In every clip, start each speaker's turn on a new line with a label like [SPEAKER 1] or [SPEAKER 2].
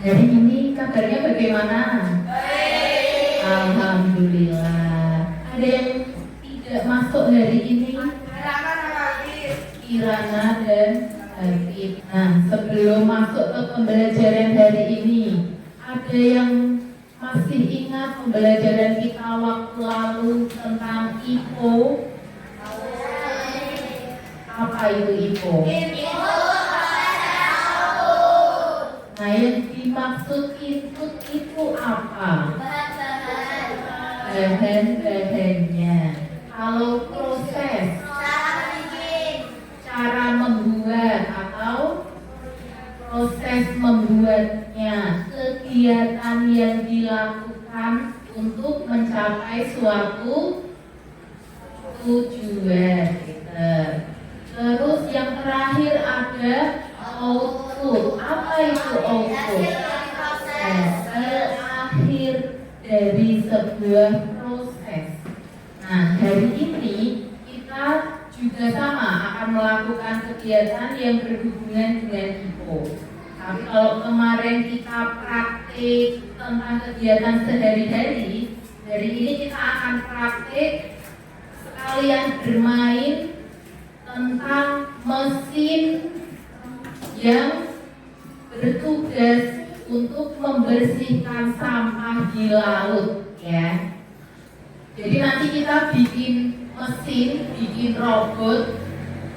[SPEAKER 1] Hari ini kabarnya bagaimana?
[SPEAKER 2] Baik.
[SPEAKER 1] Alhamdulillah. Ada yang tidak masuk hari ini? Kirana dan Hafid. Nah, sebelum masuk ke pembelajaran hari ini, ada yang masih ingat pembelajaran kita waktu lalu tentang IPO? Apa itu IPO? Nah, yang dimaksud input itu apa? Bahan-bahannya. Kalau proses, cara membuat atau proses membuatnya, kegiatan yang dilakukan untuk mencapai suatu tujuan. Terus yang terakhir ada output. Apa itu output? Akhir dari sebuah proses. Nah, hari ini kita juga sama akan melakukan kegiatan yang berhubungan dengan IPO. Tapi kalau kemarin kita praktik tentang kegiatan sehari-hari, hari ini kita akan praktik sekalian bermain tentang mesin yang bertugas untuk membersihkan sampah di laut, ya. Jadi nanti kita bikin mesin, bikin robot,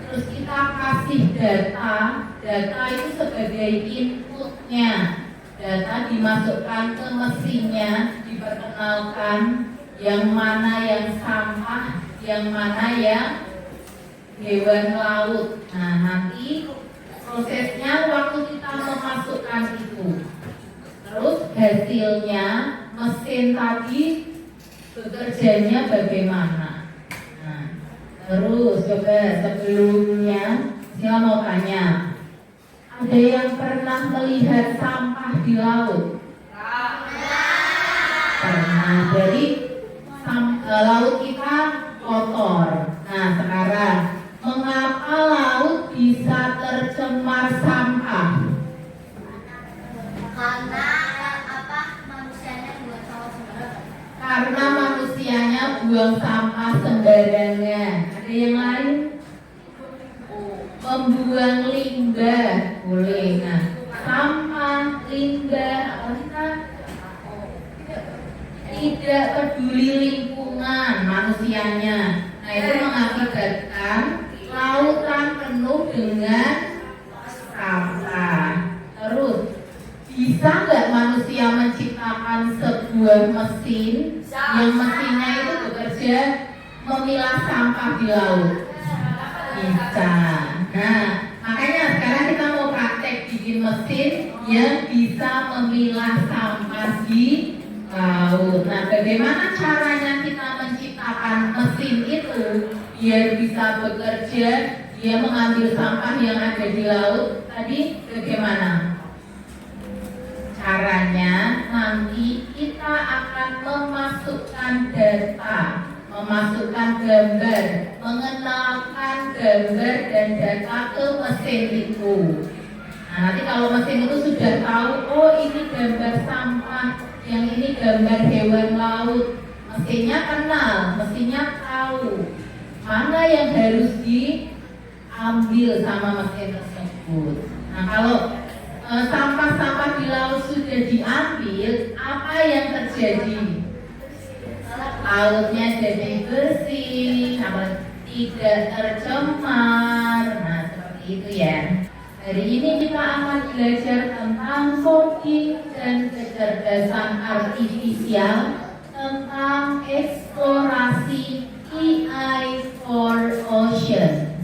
[SPEAKER 1] terus kita kasih data itu sebagai inputnya. Data dimasukkan ke mesinnya, diperkenalkan yang mana yang sampah, yang mana yang hewan laut. Nah, nanti prosesnya waktu kita memasukkan itu, terus hasilnya mesin tadi bekerjanya bagaimana. Nah, terus coba sebelumnya saya mau tanya, ada yang pernah melihat sampah di laut? Pernah. Jadi laut kita kotor. Nah, sekarang mengapa laut bisa tercemar sampah? Karena manusianya buang sampah sembarangan. Ada yang lain? Membuang limbah boleh. Nah, sampah, limbah, kita tidak peduli lingkungan manusianya. Nah, itu mengakibatkan lautan penuh dengan sampah. Terus, bisa nggak manusia menciptakan sebuah mesin yang mesinnya itu bekerja memilah sampah di laut? Bisa. Nah, makanya sekarang kita mau praktek bikin mesin yang bisa memilah sampah di laut. Nah, bagaimana caranya kita menciptakan mesin itu biar bisa bekerja, dia mengambil sampah yang ada di laut? Tadi bagaimana? Caranya nanti kita akan memasukkan data, memasukkan gambar, mengenalkan gambar dan data ke mesin itu. Nah, nanti kalau mesin itu sudah tahu, oh ini gambar sampah, yang ini gambar hewan laut, mesinnya kenal, mesinnya tahu mana yang harus diambil sama mesin tersebut. Nah, kalau sampah-sampah di laut sudah diambil, apa yang terjadi? Lautnya jadi bersih, tidak tercemar. Nah, seperti itu ya. Hari ini kita akan belajar tentang coding dan kecerdasan artifisial, tentang eksplorasi AI for Ocean.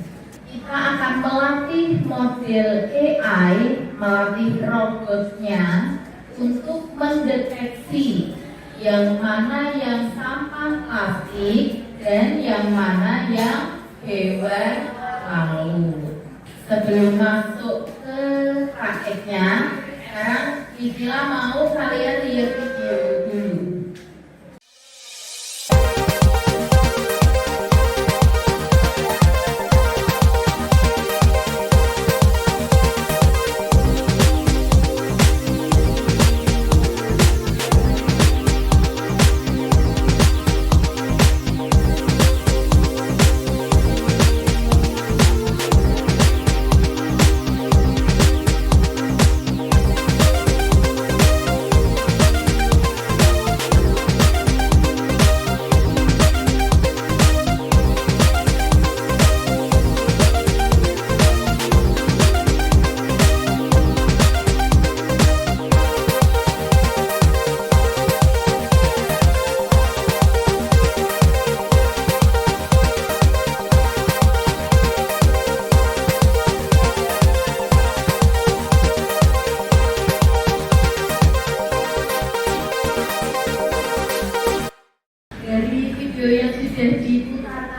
[SPEAKER 1] Kita akan melatih model AI, melatih robotnya untuk mendeteksi yang mana yang sampah plastik dan yang mana yang hewan laut. Sebelum masuk ke prakteknya, sekarang Isila mau kalian lihat video dulu.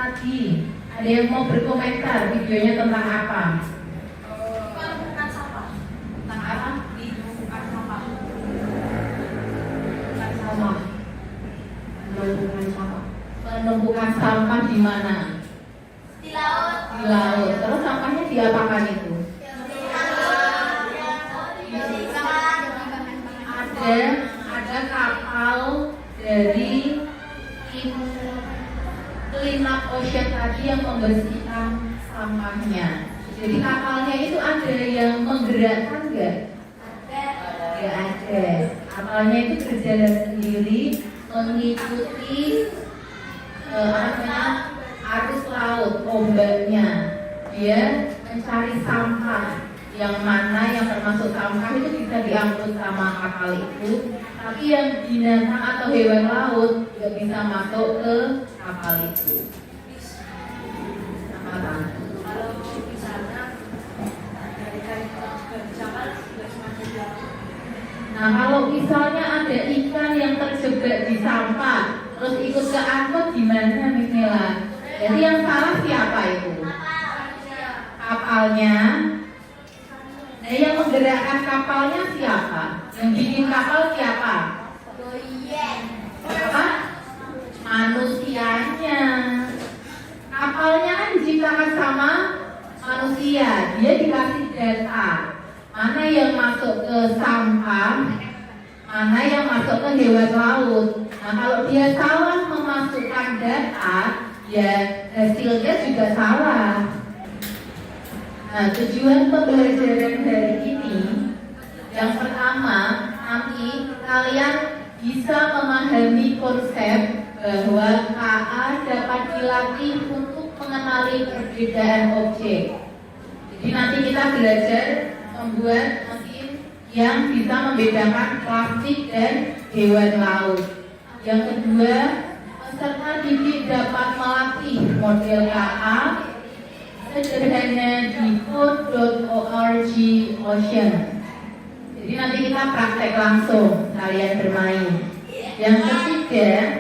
[SPEAKER 1] tadi. Ada yang mau berkomentar videonya tentang apa?
[SPEAKER 2] Penumpukan sampah.
[SPEAKER 1] Tentang apa?
[SPEAKER 2] Penumpukan sampah.
[SPEAKER 1] Sampah. Penumpukan sampah. Penumpukan sampah di mana?
[SPEAKER 2] Di laut.
[SPEAKER 1] Di laut. Terus sampahnya diapakan itu? Ada kapal dari Clean Up Ocean tadi yang membersihkan sampahnya. Jadi kapalnya itu ada yang menggerakkan nggak? Nggak ada. Kapalnya itu berjalan sendiri mengikuti arus laut, ombaknya. Dia mencari sampah yang mana yang termasuk sampah itu bisa diangkut sama kapal itu, tapi yang binatang atau hewan laut tidak bisa masuk ke kapal itu. Apa?
[SPEAKER 2] Kalau misalnya dari kapal juga semacam jalan.
[SPEAKER 1] Nah, kalau misalnya ada ikan yang terjebak di sampah terus ikut keangkut gimana Mila? Jadi yang salah siapa itu? Kapalnya. Nah, yang menggerakkan kapalnya siapa? Yang bikin kapal siapa? Apa? Manusianya. Kapalnya kan diciptakan sama manusia. Dia dikasih data. Mana yang masuk ke sampah, mana yang masuk ke hewan laut. Nah, kalau dia salah memasukkan data, ya hasilnya juga salah. Nah, tujuan pembelajaran hari ini, yang pertama, nanti kalian bisa memahami konsep bahwa KA dapat dilatih untuk mengenali perbedaan objek. Jadi nanti kita belajar membuat mesin yang bisa membedakan plastik dan hewan laut. Yang kedua, peserta didik dapat melatih model KA sederhana di code.org Ocean. Jadi nanti kita praktek langsung, kalian bermain. Yang ketiga,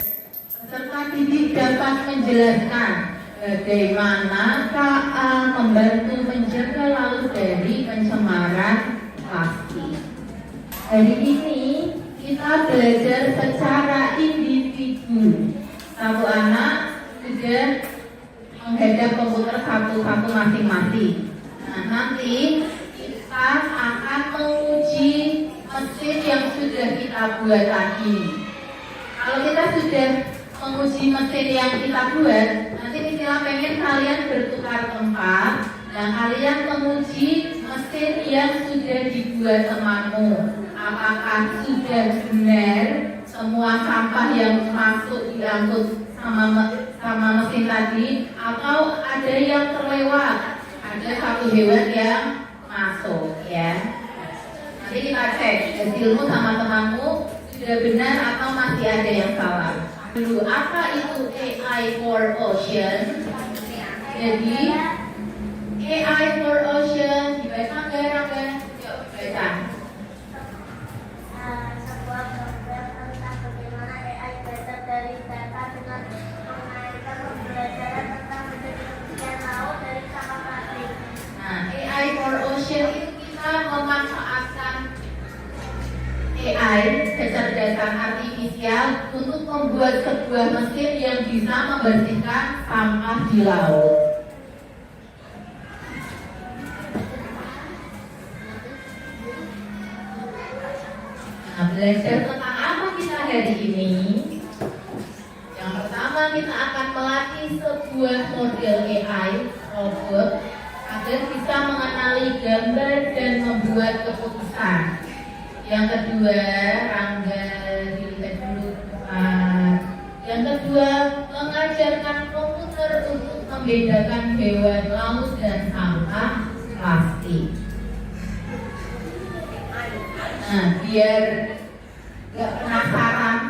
[SPEAKER 1] peserta didik dapat menjelaskan bagaimana KA membantu menjaga laut dari pencemaran plastik. Hari ini kita belajar secara individu. Satu anak sudah menghadap komputer satu-satu masing-masing. Nah, nanti kita akan menguji mesin yang sudah kita buat tadi. Kalau kita sudah menguji mesin yang kita buat, nanti Mila pengen kalian bertukar tempat dan kalian menguji mesin yang sudah dibuat temanmu. Apakah sudah benar semua sampah yang masuk diangkut sama mesin tadi, atau ada yang terlewat, ada satu hewan yang masuk, ya. Nanti kita cek hasilmu sama temanmu sudah benar atau masih ada yang salah. Dulu, apa itu AI for Ocean? Jadi AI for Ocean dibaca nggak Rangga? Yuk baca.
[SPEAKER 2] Sebuah program tentang bagaimana AI belajar dari data dengan mengaitkan pembelajaran tentang metode penelitian laut dari sampah plastik.
[SPEAKER 1] Nah, AI for Ocean itu kita memanfaatkan AI, kecerdasan artifisial, untuk membuat sebuah mesin yang bisa membersihkan sampah di laut. Nah, belajar tentang apa kita hari ini? Yang pertama, kita akan melatih sebuah model AI robot agar bisa mengenali gambar dan membuat keputusan. Yang kedua, Rangga dilihat dulu. Yang kedua, mengajarkan komputer untuk membedakan hewan laut dan sampah plastik. Nah, biar gak penasaran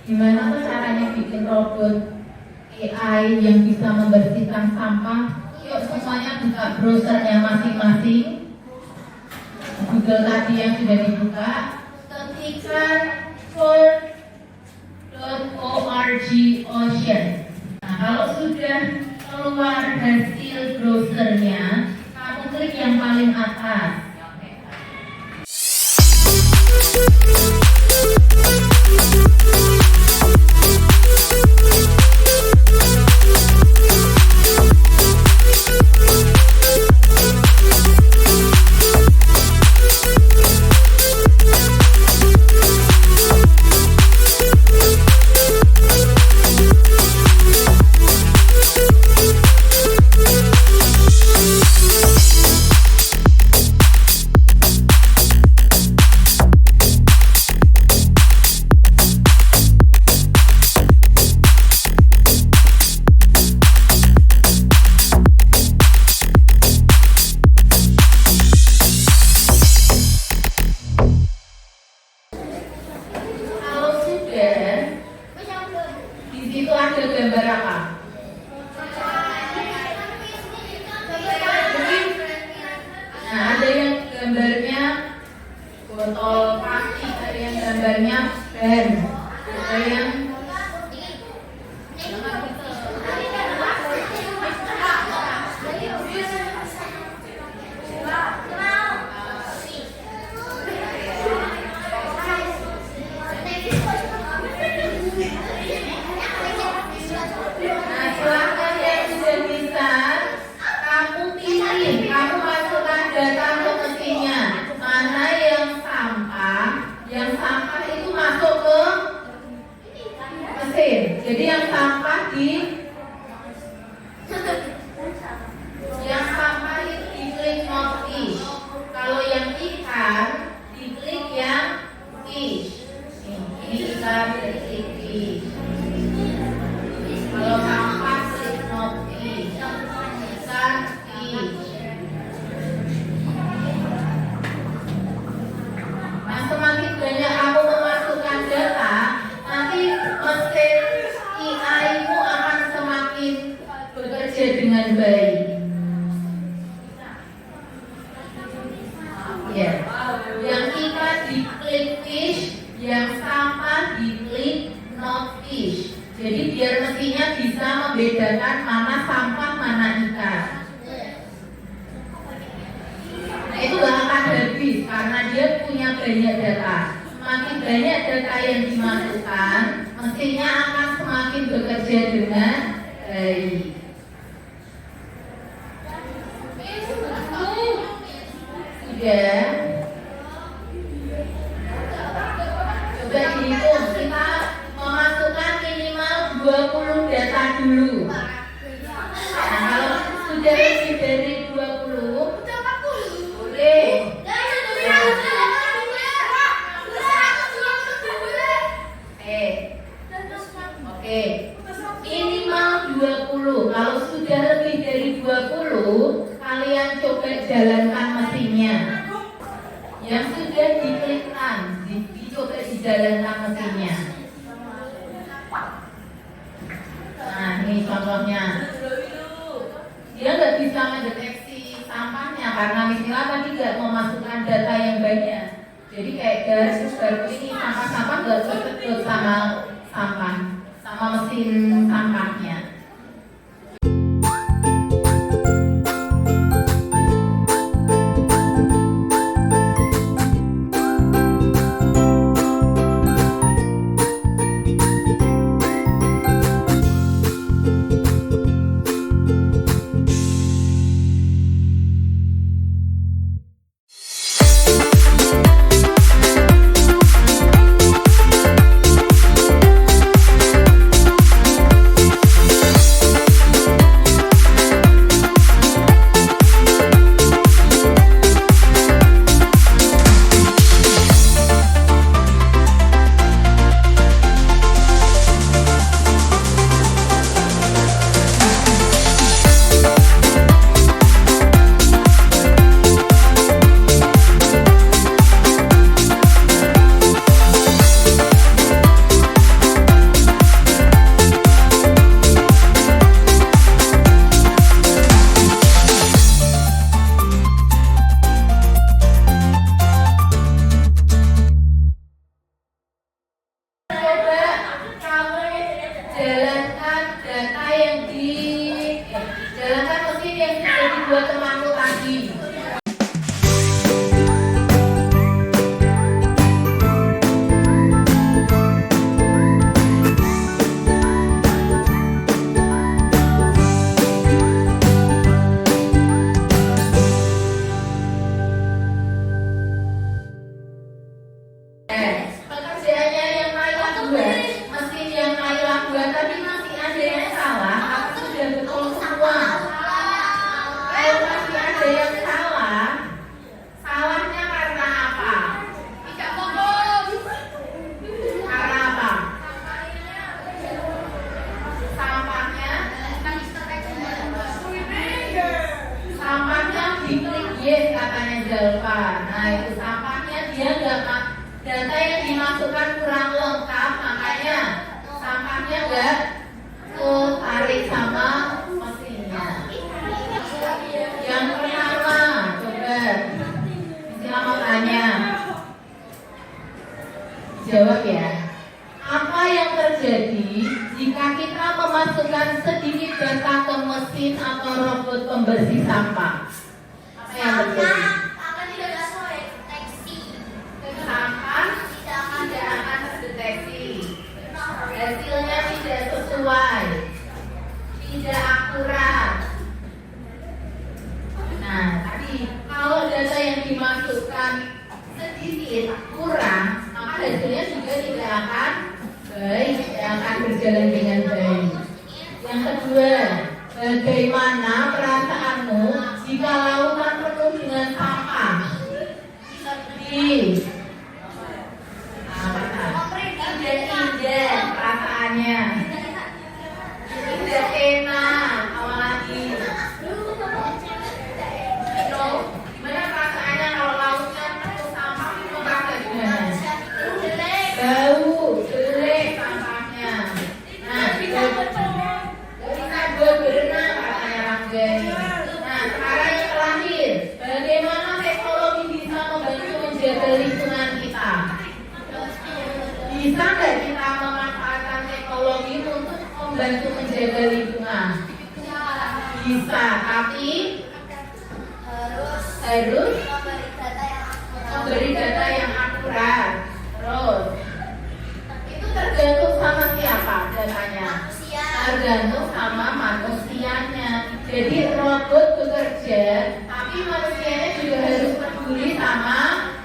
[SPEAKER 1] gimana tuh caranya bikin robot AI yang bisa membersihkan sampah, yuk semuanya buka browsernya masing-masing. Google tadi yang sudah dibuka, ketikkan code.org Ocean. Nah, kalau sudah keluar hasil browsernya, kamu klik yang paling atas. Di situ ada gambar apa? Nah, ada yang gambarnya botol plastik, ada yang gambarnya ban, ada yang jadi yang sampah itu diklik not fish. Kalau yang ikan diklik yang fish. Ini ikan diklik fish. Kalau sampah klik not fish. Ikan fish. Nah, semakin banyak kamu memasukkan data, nanti mesin AI-mu akan semakin bekerja dengan baik. Ya, yang ikan diklik fish, yang sampah diklik not fish. Jadi biar mesinnya bisa membedakan mana sampah, mana ikan. Nah, itu gak akan habis karena dia punya banyak data. Semakin banyak data yang dimasukkan, mesinnya akan semakin bekerja dengan baik. Sudah. Coba dihitung, kita memasukkan minimal 20 data dulu. Nah, kalau sudah lebih dari 20, boleh. Oke, minimal 20. Kalau sudah lebih dari 20, kalian coba jalankan mesinnya. Yang sudah diklikkan, dicoba dijalankan mesinnya. Nah, ini contohnya. Dia nggak bisa mendeteksi sampahnya karena misalnya tadi nggak memasukkan data yang banyak. Jadi kayak garis baru ini sampah-sampah nggak terkejut sama sampah, sama mesin sampahnya. depan. Nah itu sampahnya dia nggak, data yang dimasukkan kurang lengkap, makanya sampahnya nggak tarik sama mesinnya. Yang pertama, coba istilah mau tanya, jawab ya. Apa yang terjadi jika kita memasukkan sedikit data ke mesin atau robot pembersih sampah? Apa yang terjadi?
[SPEAKER 2] Akan tidak sesuai deteksi.
[SPEAKER 1] Sampah tidak akan terdeteksi. Hasilnya tidak sesuai, tidak akurat. Nah, tadi kalau data yang dimasukkan sedikit kurang, maka hasilnya juga tidak akan baik, tidak akan berjalan dengan baik. Yang kedua, bagaimana perasaanmu jika lautan penuh dengan sampah? Sedih. Indah perasaannya, tidak enak, apalagi gimana perasaannya kalau lautnya penuh sampah, itu merasa gimana? Bau, jelek sampahnya. Nah, gak bisa buat berenang katanya Ranggani. Nah, sekarang yang terakhir, bagaimana teknologi bisa membantu menjaga lingkungan kita? Bisa nggak kita memanfaatkan teknologi untuk membantu menjaga lingkungan? Bisa, tapi harus memberi data yang akurat. Terus, itu tergantung sama siapa datanya? Tergantung sama manusianya. Jadi robot bekerja, tapi manusianya juga harus peduli sama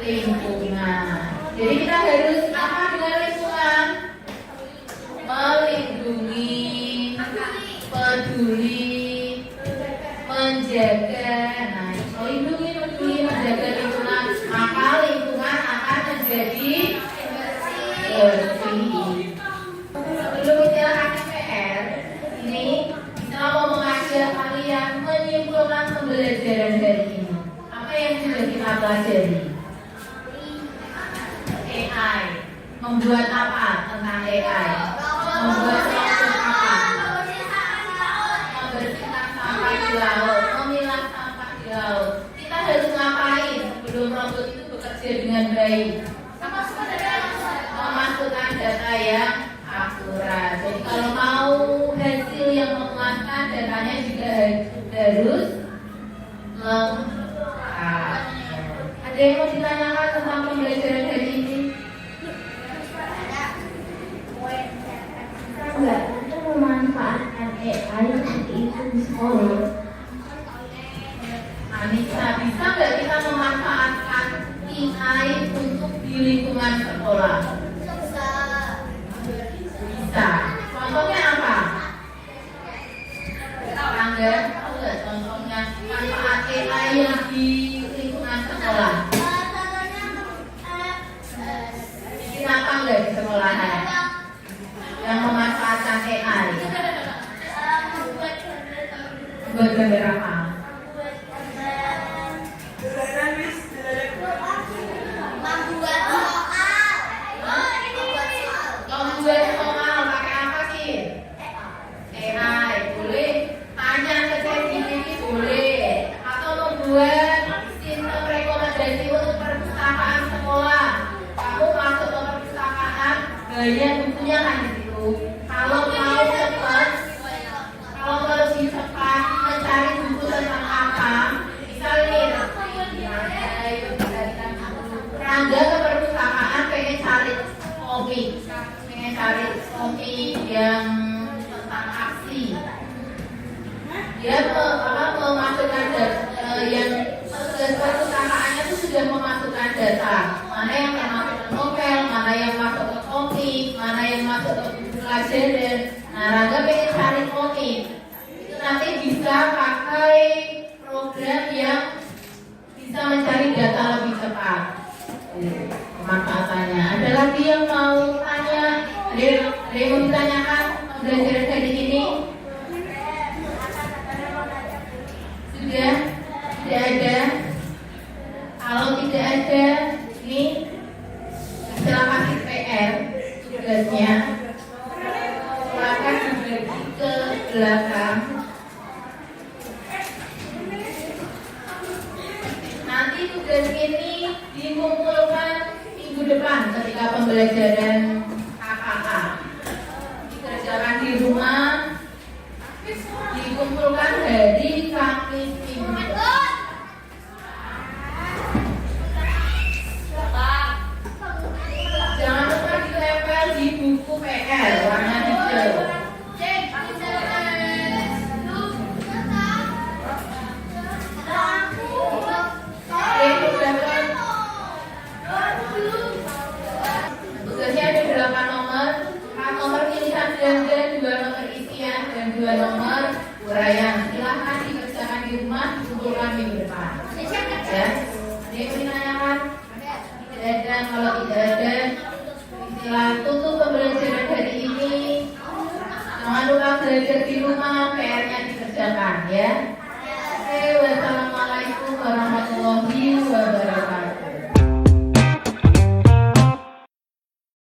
[SPEAKER 1] lingkungan. Jadi kita harus apa dengan lingkungan? Melindungi, peduli, menjaga. Nah, melindungi, peduli, menjaga lingkungan, maka lingkungan akan menjadi bersih. Sebelum istilah KPR, ini kita mau mengajak kalian menyimpulkan pembelajaran dari ini. Apa yang sudah kita pelajari? AI. Membuat apa tentang AI? Membuat robot apa? Membersihkan sampah di laut, memilah sampah di laut. Kita harus ngapain sebelum robot itu bekerja dengan baik? Memasukkan data yang akurat. Jadi kalau mau hasil yang memuaskan, datanya juga harus lengkap. Ada yang mau ditanyakan tentang pembelajaran hari ini?
[SPEAKER 2] Enggak, untuk memanfaatkan AI seperti itu di sekolah.
[SPEAKER 1] Anissa, bisa nggak kita memanfaatkan AI untuk di lingkungan sekolah? Bisa. Contohnya apa? Angga, tahu nggak contohnya manfaat AI yang di lingkungan sekolah? Bikin apa nggak di sekolahan yang memanfaatkan AI? Buat gambar apa? Membuat soal pakai apa sih? AI boleh, tanya ke ChatGPT boleh, atau membuat sistem rekomendasi untuk perpustakaan sekolah. Kamu masuk ke perpustakaan, banyak bukunya kan di situ. Kalau mau cepat, kalau lebih cepat mencari buku tentang apa, misalnya Rangga ke perpustakaan pengen cari komik yang tentang aksi. Dia memasukkan yang perpustakaannya itu sudah memasukkan data, mana yang masuk ke novel, mana yang masuk ke komik, mana yang masuk ke buku pelajaran. Nah, Rangga pengen cari komik, itu nanti bisa pakai program yang bisa mencari data lebih cepat. Manfaatannya. Ada lagi yang mau tanya? Ada yang mau ditanyakan pembelajaran hari ini? Sudah? Tidak ada? ada ini istilah kasih PR tugasnya. Silakan dibagi ke belakang. Nanti tugas ini dikumpulkan minggu depan ketika pembelajaran KKK. Dikerjakan di rumah, dikumpulkan hari Kamis minggu. Jangan lupa ditempel di buku PR warna hijau. Tugasnya ada 8 nomor, 4 nomor pilihan ganda, 2 nomor isian, dan 2 nomor uraian. Silahkan dikerjakan di rumah, dikumpulkan minggu depan. Ya, ada yang menanyakan? Tidak ada. Kalau tidak ada, istilah tutup pembelajaran hari ini. Jangan lupa belajar di rumah, PR-nya dikerjakan ya.